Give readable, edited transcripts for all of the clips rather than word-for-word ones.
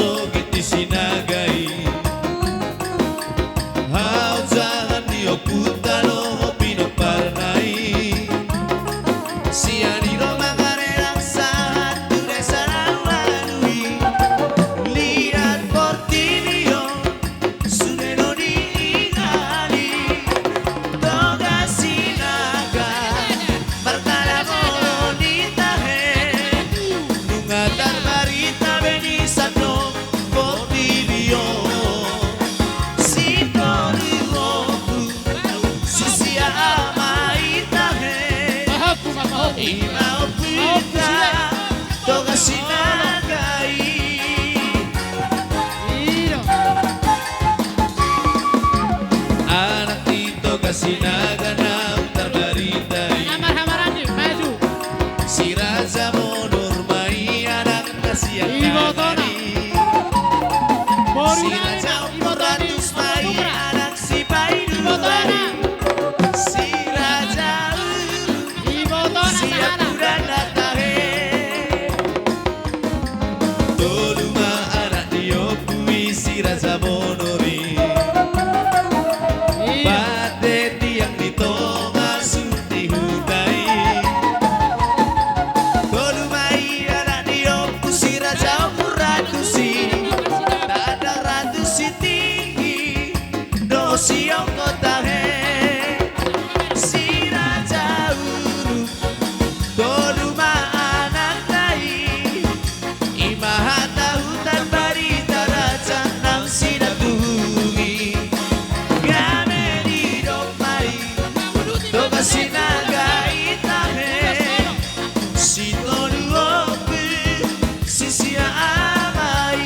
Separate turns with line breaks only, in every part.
sogit isinagai. Hao jangan diokutalo pinoparnai. Sianiro mangarerang saat ture sarawanui. Lihat portilio suneno diingali. Toga sinaga perkara bonita he. Nungatar barita benisano portilio. Sintorigoku sisia amaita he. Imaopita toga sinagai. Anak itu kasinaga na utar baritai. Si Raja Monurmai anak kasihan kagari. Si Raja Umuratus Mai anak si Paidulari. Si Raja siap purana tahe. Toluma anak diopui si Raja Monori. Bate tiang di tonga sunti hutai. Tolumai anak diopu si Raja Umuratusi. Tada ratu si tinggi dosi ongko tahe. Si Raja Uru Toluma anak nai. Imahata hutan barita Raja nam sinatuhi. Game di domai toga sinagai tahe. Si toruopu sisia amai.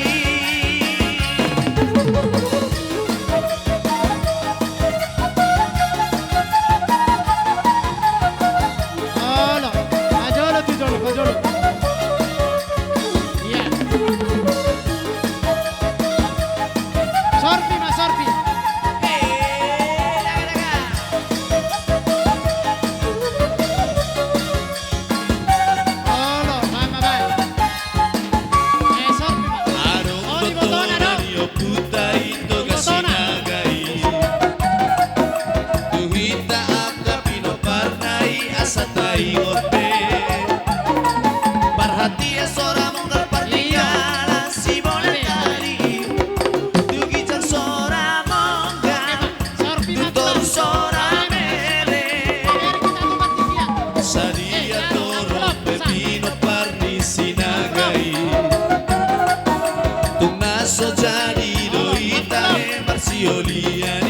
Perhatian seorang monggal pertinggalan si bola tali. Tugican seorang monggal tutor seorang mere. Sadia toro pepino parni sinagai. Tung naso jadi doita marsioliani.